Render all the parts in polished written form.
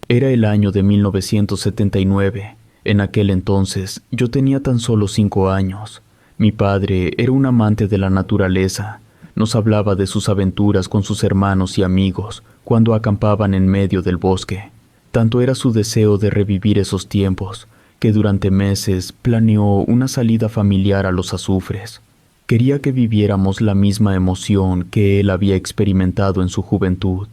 Era el año de 1979. En aquel entonces yo tenía tan solo 5 años. Mi padre era un amante de la naturaleza. Nos hablaba de sus aventuras con sus hermanos y amigos cuando acampaban en medio del bosque. Tanto era su deseo de revivir esos tiempos que durante meses planeó una salida familiar a los azufres. Quería que viviéramos la misma emoción que él había experimentado en su juventud.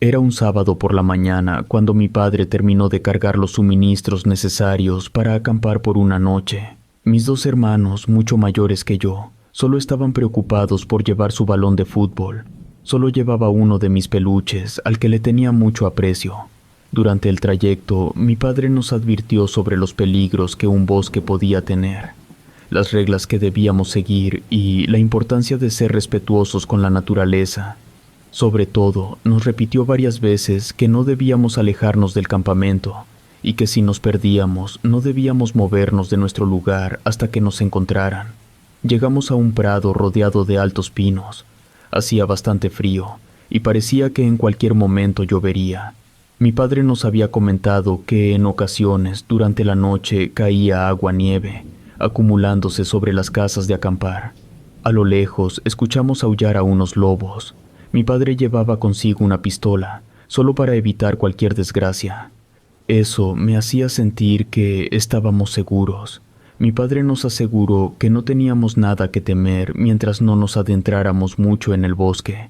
Era un sábado por la mañana cuando mi padre terminó de cargar los suministros necesarios para acampar por una noche. Mis 2 hermanos, mucho mayores que yo, solo estaban preocupados por llevar su balón de fútbol. Solo llevaba uno de mis peluches, al que le tenía mucho aprecio. Durante el trayecto, mi padre nos advirtió sobre los peligros que un bosque podía tener, las reglas que debíamos seguir y la importancia de ser respetuosos con la naturaleza. Sobre todo, nos repitió varias veces que no debíamos alejarnos del campamento y que si nos perdíamos no debíamos movernos de nuestro lugar hasta que nos encontraran. Llegamos a un prado rodeado de altos pinos. Hacía bastante frío y parecía que en cualquier momento llovería. Mi padre nos había comentado que en ocasiones durante la noche caía agua-nieve, acumulándose sobre las casas de acampar. A lo lejos escuchamos aullar a unos lobos. Mi padre llevaba consigo una pistola, solo para evitar cualquier desgracia. Eso me hacía sentir que estábamos seguros. Mi padre nos aseguró que no teníamos nada que temer mientras no nos adentráramos mucho en el bosque.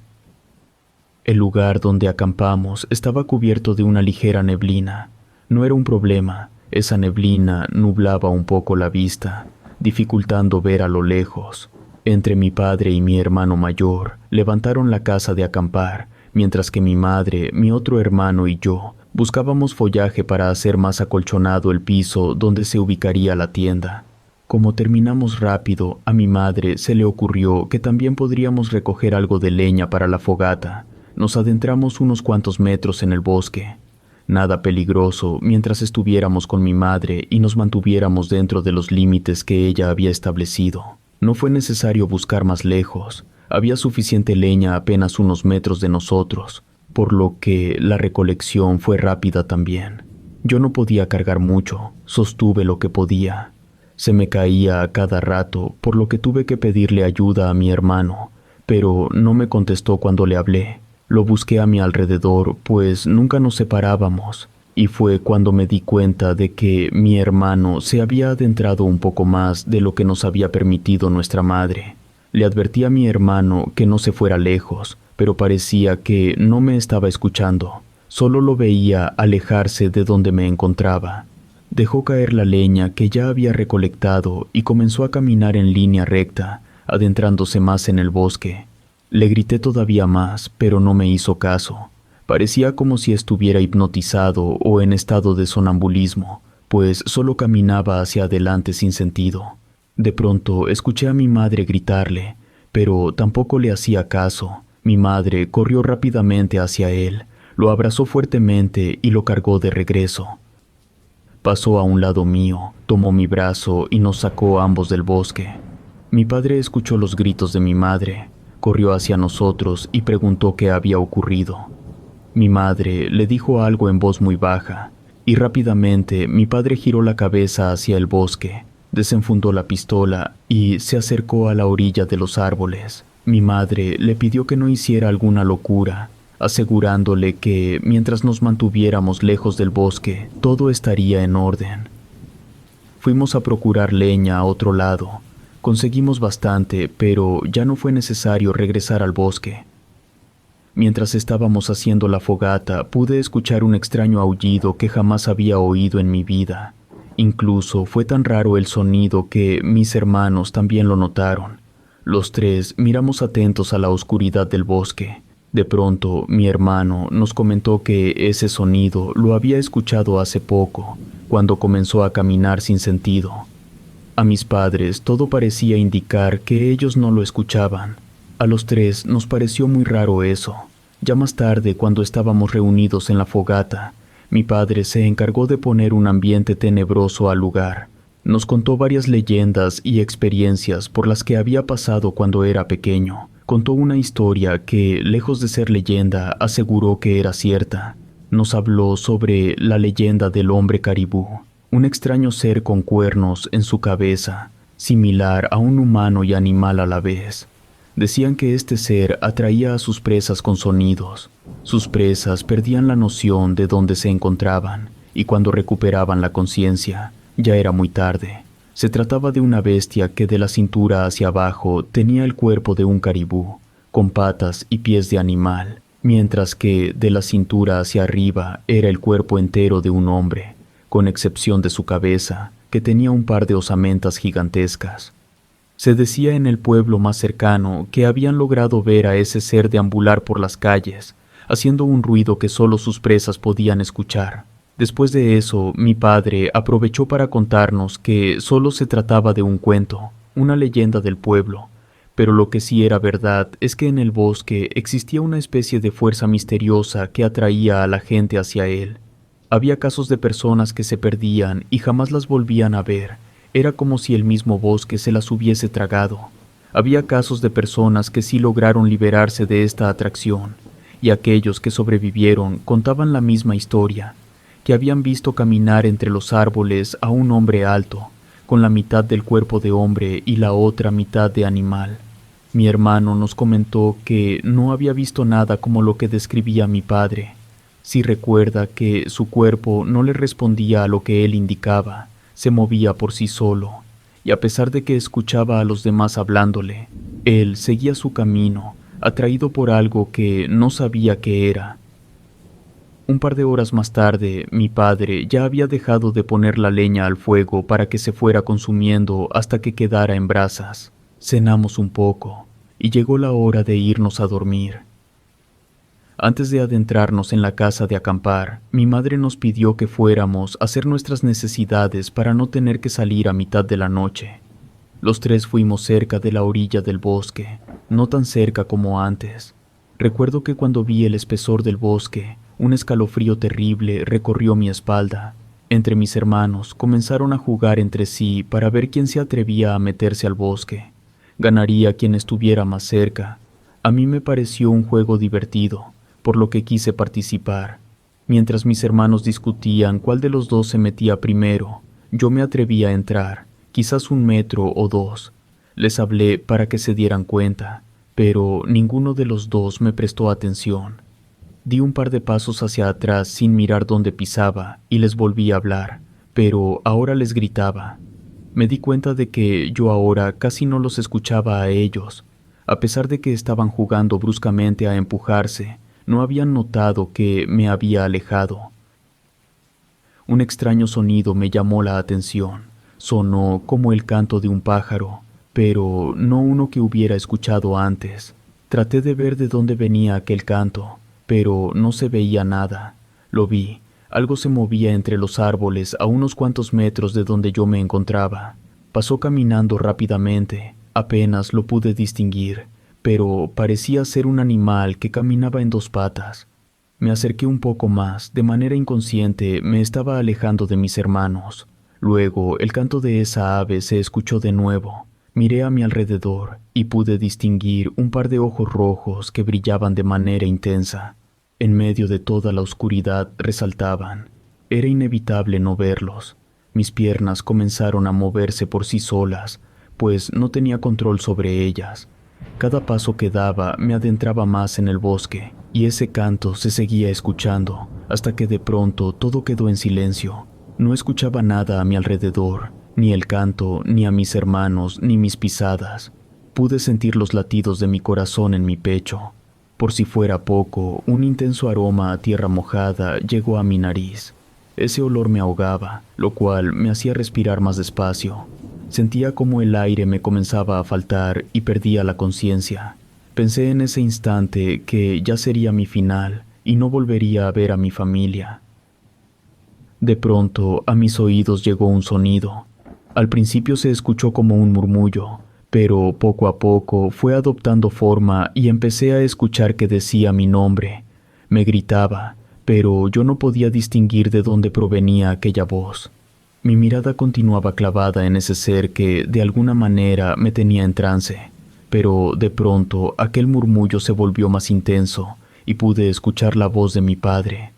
El lugar donde acampamos estaba cubierto de una ligera neblina. No era un problema, esa neblina nublaba un poco la vista, dificultando ver a lo lejos. Entre mi padre y mi hermano mayor levantaron la casa de acampar, mientras que mi madre, mi otro hermano y yo buscábamos follaje para hacer más acolchonado el piso donde se ubicaría la tienda. Como terminamos rápido, a mi madre se le ocurrió que también podríamos recoger algo de leña para la fogata. Nos adentramos unos cuantos metros en el bosque. Nada peligroso mientras estuviéramos con mi madre y nos mantuviéramos dentro de los límites que ella había establecido. No fue necesario buscar más lejos. Había suficiente leña apenas unos metros de nosotros, por lo que la recolección fue rápida también. Yo no podía cargar mucho, sostuve lo que podía. Se me caía a cada rato, por lo que tuve que pedirle ayuda a mi hermano, pero no me contestó cuando le hablé. Lo busqué a mi alrededor, pues nunca nos separábamos, y fue cuando me di cuenta de que mi hermano se había adentrado un poco más de lo que nos había permitido nuestra madre. Le advertí a mi hermano que no se fuera lejos, pero parecía que no me estaba escuchando. Solo lo veía alejarse de donde me encontraba. Dejó caer la leña que ya había recolectado y comenzó a caminar en línea recta, adentrándose más en el bosque. Le grité todavía más, pero no me hizo caso. Parecía como si estuviera hipnotizado o en estado de sonambulismo, pues solo caminaba hacia adelante sin sentido. De pronto escuché a mi madre gritarle, pero tampoco le hacía caso. Mi madre corrió rápidamente hacia él, lo abrazó fuertemente y lo cargó de regreso. Pasó a un lado mío, tomó mi brazo y nos sacó a ambos del bosque. Mi padre escuchó los gritos de mi madre, corrió hacia nosotros y preguntó qué había ocurrido. Mi madre le dijo algo en voz muy baja, y rápidamente mi padre giró la cabeza hacia el bosque, desenfundó la pistola y se acercó a la orilla de los árboles. Mi madre le pidió que no hiciera alguna locura, asegurándole que mientras nos mantuviéramos lejos del bosque, todo estaría en orden. Fuimos a procurar leña a otro lado. Conseguimos bastante, pero ya no fue necesario regresar al bosque. Mientras estábamos haciendo la fogata, pude escuchar un extraño aullido que jamás había oído en mi vida. Incluso fue tan raro el sonido que mis hermanos también lo notaron. Los tres miramos atentos a la oscuridad del bosque. De pronto, mi hermano nos comentó que ese sonido lo había escuchado hace poco, cuando comenzó a caminar sin sentido. A mis padres todo parecía indicar que ellos no lo escuchaban. A los tres nos pareció muy raro eso. Ya más tarde, cuando estábamos reunidos en la fogata, mi padre se encargó de poner un ambiente tenebroso al lugar. Nos contó varias leyendas y experiencias por las que había pasado cuando era pequeño. Contó una historia que, lejos de ser leyenda, aseguró que era cierta. Nos habló sobre la leyenda del hombre caribú, un extraño ser con cuernos en su cabeza, similar a un humano y animal a la vez. Decían que este ser atraía a sus presas con sonidos. Sus presas perdían la noción de dónde se encontraban, y cuando recuperaban la conciencia, ya era muy tarde. Se trataba de una bestia que de la cintura hacia abajo tenía el cuerpo de un caribú, con patas y pies de animal, mientras que de la cintura hacia arriba era el cuerpo entero de un hombre, con excepción de su cabeza, que tenía un par de osamentas gigantescas. Se decía en el pueblo más cercano que habían logrado ver a ese ser deambular por las calles, haciendo un ruido que solo sus presas podían escuchar. Después de eso, mi padre aprovechó para contarnos que solo se trataba de un cuento, una leyenda del pueblo, pero lo que sí era verdad es que en el bosque existía una especie de fuerza misteriosa que atraía a la gente hacia él. Había casos de personas que se perdían y jamás las volvían a ver. Era como si el mismo bosque se las hubiese tragado. Había casos de personas que sí lograron liberarse de esta atracción, y aquellos que sobrevivieron contaban la misma historia, que habían visto caminar entre los árboles a un hombre alto, con la mitad del cuerpo de hombre y la otra mitad de animal. Mi hermano nos comentó que no había visto nada como lo que describía mi padre. Sí recuerda que su cuerpo no le respondía a lo que él indicaba, se movía por sí solo, y a pesar de que escuchaba a los demás hablándole, él seguía su camino, atraído por algo que no sabía qué era. Un par de horas más tarde, mi padre ya había dejado de poner la leña al fuego para que se fuera consumiendo hasta que quedara en brasas. Cenamos un poco, y llegó la hora de irnos a dormir. Antes de adentrarnos en la casa de acampar, mi madre nos pidió que fuéramos a hacer nuestras necesidades para no tener que salir a mitad de la noche. Los tres fuimos cerca de la orilla del bosque, no tan cerca como antes. Recuerdo que cuando vi el espesor del bosque, un escalofrío terrible recorrió mi espalda. Entre mis hermanos comenzaron a jugar entre sí para ver quién se atrevía a meterse al bosque. Ganaría quien estuviera más cerca. A mí me pareció un juego divertido, por lo que quise participar. Mientras mis hermanos discutían cuál de los dos se metía primero, yo me atreví a entrar, quizás 1 metro o 2. Les hablé para que se dieran cuenta, pero ninguno de los dos me prestó atención. Di un par de pasos hacia atrás sin mirar dónde pisaba y les volví a hablar, pero ahora les gritaba. Me di cuenta de que yo ahora casi no los escuchaba a ellos. A pesar de que estaban jugando bruscamente a empujarse, no habían notado que me había alejado. Un extraño sonido me llamó la atención. Sonó como el canto de un pájaro, pero no uno que hubiera escuchado antes. Traté de ver de dónde venía aquel canto, pero no se veía nada. Lo vi. Algo se movía entre los árboles a unos cuantos metros de donde yo me encontraba. Pasó caminando rápidamente. Apenas lo pude distinguir, pero parecía ser un animal que caminaba en 2 patas. Me acerqué un poco más. De manera inconsciente me estaba alejando de mis hermanos. Luego el canto de esa ave se escuchó de nuevo. Miré a mi alrededor y pude distinguir un par de ojos rojos que brillaban de manera intensa. En medio de toda la oscuridad resaltaban. Era inevitable no verlos. Mis piernas comenzaron a moverse por sí solas, pues no tenía control sobre ellas. Cada paso que daba me adentraba más en el bosque, y ese canto se seguía escuchando, hasta que de pronto todo quedó en silencio. No escuchaba nada a mi alrededor, ni el canto, ni a mis hermanos, ni mis pisadas. Pude sentir los latidos de mi corazón en mi pecho. Por si fuera poco, un intenso aroma a tierra mojada llegó a mi nariz. Ese olor me ahogaba, lo cual me hacía respirar más despacio. Sentía como el aire me comenzaba a faltar y perdía la conciencia. Pensé en ese instante que ya sería mi final y no volvería a ver a mi familia. De pronto, a mis oídos llegó un sonido. Al principio se escuchó como un murmullo, pero poco a poco fue adoptando forma y empecé a escuchar que decía mi nombre. Me gritaba, pero yo no podía distinguir de dónde provenía aquella voz. Mi mirada continuaba clavada en ese ser que, de alguna manera, me tenía en trance, pero de pronto aquel murmullo se volvió más intenso y pude escuchar la voz de mi padre.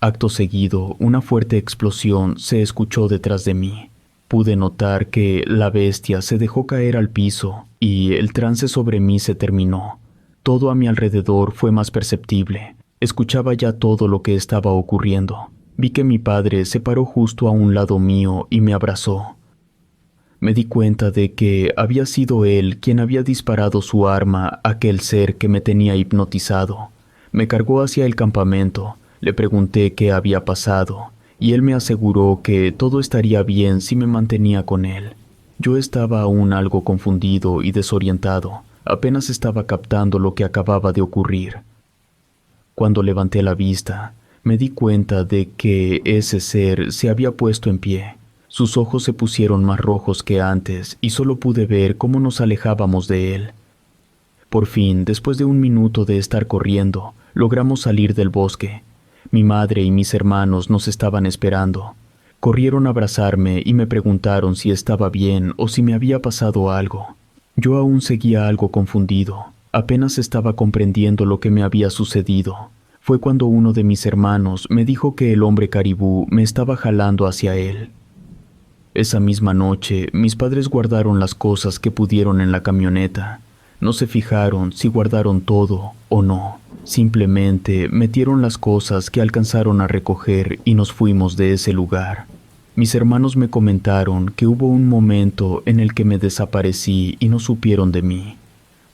Acto seguido, una fuerte explosión se escuchó detrás de mí. Pude notar que la bestia se dejó caer al piso y el trance sobre mí se terminó. Todo a mi alrededor fue más perceptible. Escuchaba ya todo lo que estaba ocurriendo. Vi que mi padre se paró justo a un lado mío y me abrazó. Me di cuenta de que había sido él quien había disparado su arma a aquel ser que me tenía hipnotizado. Me cargó hacia el campamento, le pregunté qué había pasado, y él me aseguró que todo estaría bien si me mantenía con él. Yo estaba aún algo confundido y desorientado, apenas estaba captando lo que acababa de ocurrir. Cuando levanté la vista, me di cuenta de que ese ser se había puesto en pie. Sus ojos se pusieron más rojos que antes y solo pude ver cómo nos alejábamos de él. Por fin, después de 1 minuto de estar corriendo, logramos salir del bosque. Mi madre y mis hermanos nos estaban esperando. Corrieron a abrazarme y me preguntaron si estaba bien o si me había pasado algo. Yo aún seguía algo confundido. Apenas estaba comprendiendo lo que me había sucedido. Fue cuando uno de mis hermanos me dijo que el hombre caribú me estaba jalando hacia él. Esa misma noche, mis padres guardaron las cosas que pudieron en la camioneta. No se fijaron si guardaron todo o no. Simplemente metieron las cosas que alcanzaron a recoger y nos fuimos de ese lugar. Mis hermanos me comentaron que hubo un momento en el que me desaparecí y no supieron de mí.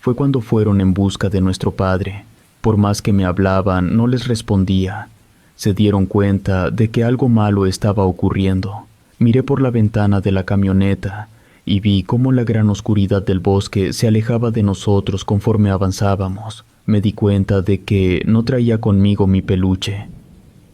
Fue cuando fueron en busca de nuestro padre. Por más que me hablaban, no les respondía. Se dieron cuenta de que algo malo estaba ocurriendo. Miré por la ventana de la camioneta y vi cómo la gran oscuridad del bosque se alejaba de nosotros conforme avanzábamos. Me di cuenta de que no traía conmigo mi peluche.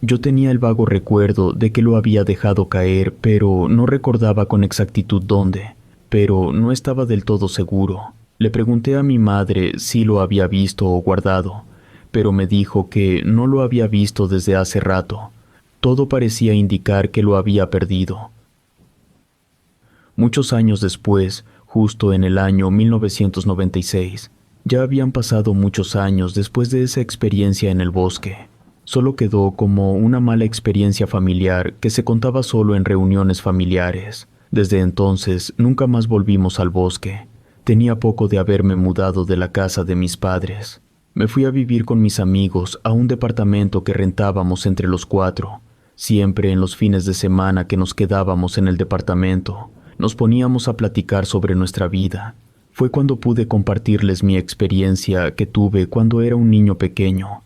Yo tenía el vago recuerdo de que lo había dejado caer, pero no recordaba con exactitud dónde. Pero no estaba del todo seguro. Le pregunté a mi madre si lo había visto o guardado, pero me dijo que no lo había visto desde hace rato. Todo parecía indicar que lo había perdido. Muchos años después, justo en el año 1996, ya habían pasado muchos años después de esa experiencia en el bosque. Solo quedó como una mala experiencia familiar que se contaba solo en reuniones familiares. Desde entonces, nunca más volvimos al bosque. Tenía poco de haberme mudado de la casa de mis padres. Me fui a vivir con mis amigos a un departamento que rentábamos entre los 4. Siempre en los fines de semana que nos quedábamos en el departamento, nos poníamos a platicar sobre nuestra vida. Fue cuando pude compartirles mi experiencia que tuve cuando era un niño pequeño.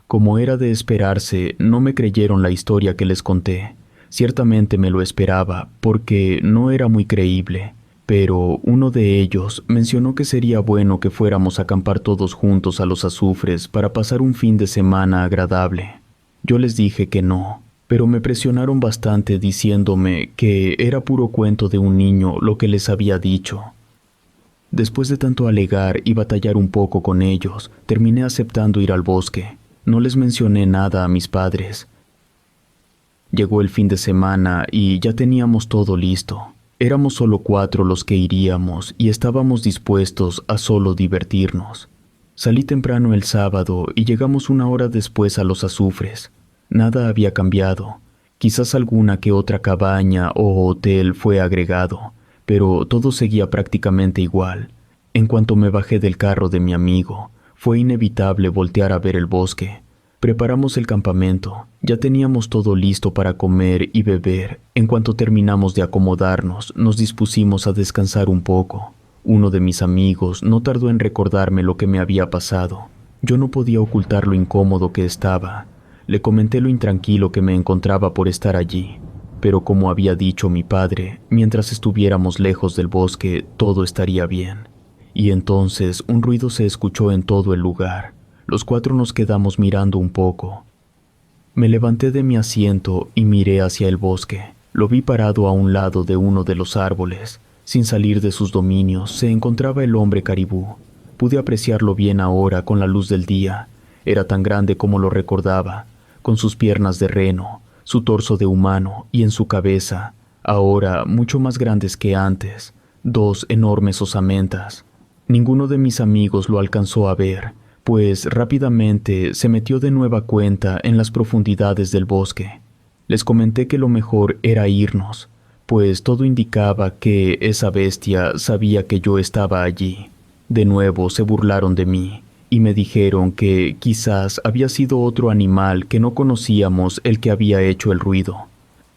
Como era de esperarse, no me creyeron la historia que les conté. Ciertamente me lo esperaba, porque no era muy creíble, pero uno de ellos mencionó que sería bueno que fuéramos a acampar todos juntos a los azufres para pasar un fin de semana agradable. Yo les dije que no, pero me presionaron bastante diciéndome que era puro cuento de un niño lo que les había dicho. Después de tanto alegar y batallar un poco con ellos, terminé aceptando ir al bosque. No les mencioné nada a mis padres. Llegó el fin de semana y ya teníamos todo listo. Éramos solo 4 los que iríamos y estábamos dispuestos a solo divertirnos. Salí temprano el sábado y llegamos 1 hora después a los azufres. Nada había cambiado. Quizás alguna que otra cabaña o hotel fue agregado, pero todo seguía prácticamente igual. En cuanto me bajé del carro de mi amigo, fue inevitable voltear a ver el bosque. Preparamos el campamento. Ya teníamos todo listo para comer y beber. En cuanto terminamos de acomodarnos, nos dispusimos a descansar un poco. Uno de mis amigos no tardó en recordarme lo que me había pasado. Yo no podía ocultar lo incómodo que estaba. Le comenté lo intranquilo que me encontraba por estar allí, pero como había dicho mi padre, mientras estuviéramos lejos del bosque, todo estaría bien. Y entonces un ruido se escuchó en todo el lugar. Los 4 nos quedamos mirando un poco. Me levanté de mi asiento y miré hacia el bosque. Lo vi parado a un lado de uno de los árboles. Sin salir de sus dominios se encontraba el hombre caribú. Pude apreciarlo bien ahora con la luz del día. Era tan grande como lo recordaba, con sus piernas de reno, su torso de humano y en su cabeza, ahora mucho más grandes que antes, 2 enormes osamentas. Ninguno de mis amigos lo alcanzó a ver, pues rápidamente se metió de nueva cuenta en las profundidades del bosque. Les comenté que lo mejor era irnos, pues todo indicaba que esa bestia sabía que yo estaba allí. De nuevo se burlaron de mí y me dijeron que quizás había sido otro animal que no conocíamos el que había hecho el ruido.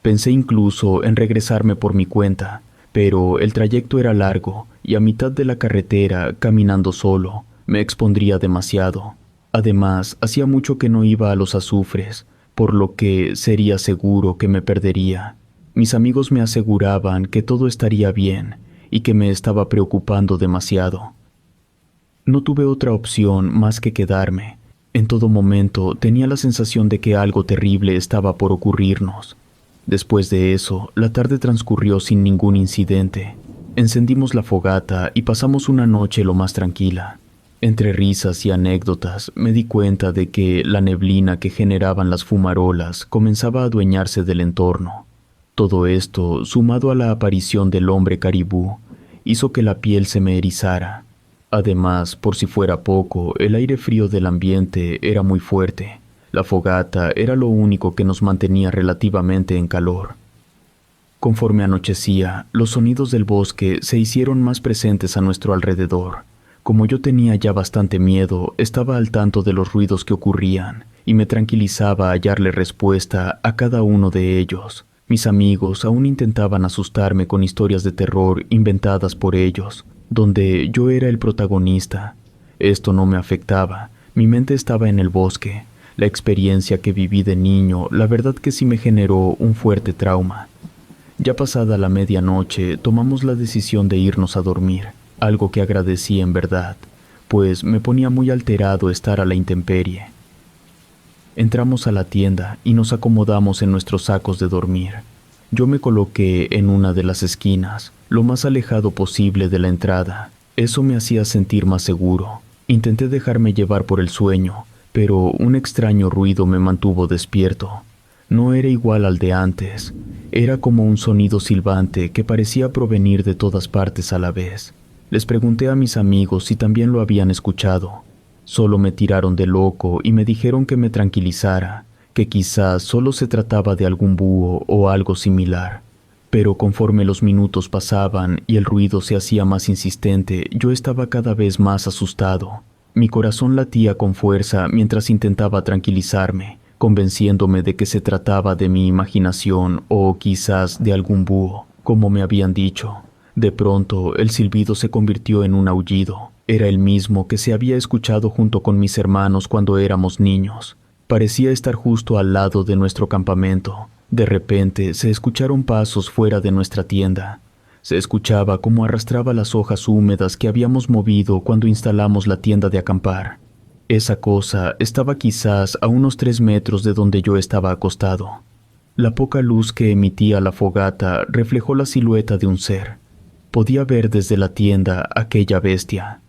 Pensé incluso en regresarme por mi cuenta, pero el trayecto era largo y a mitad de la carretera, caminando solo, me expondría demasiado. Además, hacía mucho que no iba a los azufres, por lo que sería seguro que me perdería. Mis amigos me aseguraban que todo estaría bien y que me estaba preocupando demasiado. No tuve otra opción más que quedarme. En todo momento tenía la sensación de que algo terrible estaba por ocurrirnos. Después de eso, la tarde transcurrió sin ningún incidente. Encendimos la fogata y pasamos una noche lo más tranquila. Entre risas y anécdotas, me di cuenta de que la neblina que generaban las fumarolas comenzaba a adueñarse del entorno. Todo esto, sumado a la aparición del hombre caribú, hizo que la piel se me erizara. Además, por si fuera poco, el aire frío del ambiente era muy fuerte. La fogata era lo único que nos mantenía relativamente en calor. Conforme anochecía, los sonidos del bosque se hicieron más presentes a nuestro alrededor. Como yo tenía ya bastante miedo, estaba al tanto de los ruidos que ocurrían y me tranquilizaba hallarle respuesta a cada uno de ellos. Mis amigos aún intentaban asustarme con historias de terror inventadas por ellos, donde yo era el protagonista. Esto no me afectaba, mi mente estaba en el bosque. La experiencia que viví de niño, la verdad que sí me generó un fuerte trauma. Ya pasada la medianoche, tomamos la decisión de irnos a dormir, algo que agradecí en verdad, pues me ponía muy alterado estar a la intemperie. Entramos a la tienda y nos acomodamos en nuestros sacos de dormir. Yo me coloqué en una de las esquinas, lo más alejado posible de la entrada. Eso me hacía sentir más seguro. Intenté dejarme llevar por el sueño, pero un extraño ruido me mantuvo despierto. No era igual al de antes. Era como un sonido silbante que parecía provenir de todas partes a la vez. Les pregunté a mis amigos si también lo habían escuchado. Solo me tiraron de loco y me dijeron que me tranquilizara, que quizás solo se trataba de algún búho o algo similar. Pero conforme los minutos pasaban y el ruido se hacía más insistente, yo estaba cada vez más asustado. Mi corazón latía con fuerza mientras intentaba tranquilizarme, convenciéndome de que se trataba de mi imaginación o quizás de algún búho, como me habían dicho. De pronto, el silbido se convirtió en un aullido. Era el mismo que se había escuchado junto con mis hermanos cuando éramos niños. Parecía estar justo al lado de nuestro campamento. De repente, se escucharon pasos fuera de nuestra tienda. Se escuchaba cómo arrastraba las hojas húmedas que habíamos movido cuando instalamos la tienda de acampar. Esa cosa estaba quizás a unos 3 metros de donde yo estaba acostado. La poca luz que emitía la fogata reflejó la silueta de un ser. Podía ver desde la tienda aquella bestia.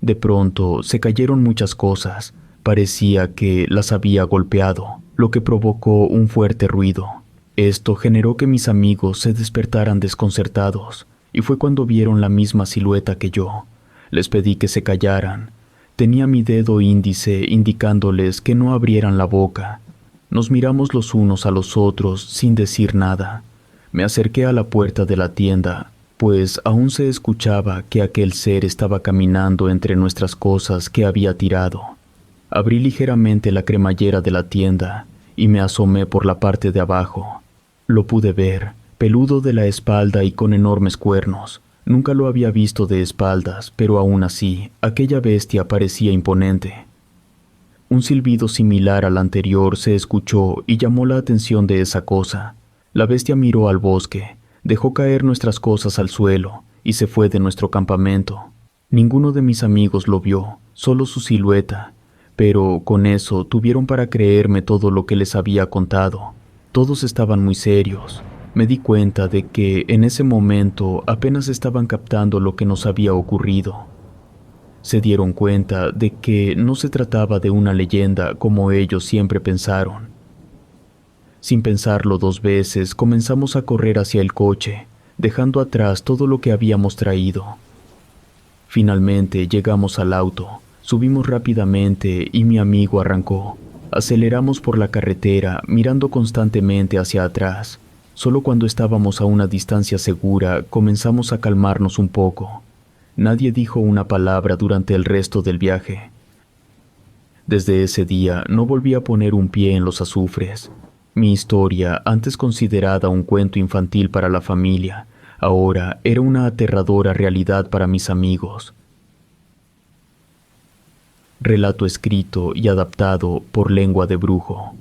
De pronto se cayeron muchas cosas. Parecía que las había golpeado, lo que provocó un fuerte ruido. Esto generó que mis amigos se despertaran desconcertados, y fue cuando vieron la misma silueta que yo. Les pedí que se callaran. Tenía mi dedo índice indicándoles que no abrieran la boca. Nos miramos los unos a los otros sin decir nada. Me acerqué a la puerta de la tienda, pues aún se escuchaba que aquel ser estaba caminando entre nuestras cosas que había tirado. Abrí ligeramente la cremallera de la tienda y me asomé por la parte de abajo. Lo pude ver, peludo de la espalda y con enormes cuernos. Nunca lo había visto de espaldas, pero aún así, aquella bestia parecía imponente. Un silbido similar al anterior se escuchó y llamó la atención de esa cosa. La bestia miró al bosque, dejó caer nuestras cosas al suelo y se fue de nuestro campamento. Ninguno de mis amigos lo vio, solo su silueta, pero con eso tuvieron para creerme todo lo que les había contado. Todos estaban muy serios. Me di cuenta de que en ese momento apenas estaban captando lo que nos había ocurrido. Se dieron cuenta de que no se trataba de una leyenda como ellos siempre pensaron. Sin pensarlo 2 veces, comenzamos a correr hacia el coche, dejando atrás todo lo que habíamos traído. Finalmente llegamos al auto. Subimos rápidamente y mi amigo arrancó. Aceleramos por la carretera, mirando constantemente hacia atrás. Solo cuando estábamos a una distancia segura, comenzamos a calmarnos un poco. Nadie dijo una palabra durante el resto del viaje. Desde ese día no volví a poner un pie en los azufres. Mi historia, antes considerada un cuento infantil para la familia, ahora era una aterradora realidad para mis amigos. Relato escrito y adaptado por Lengua de Brujo.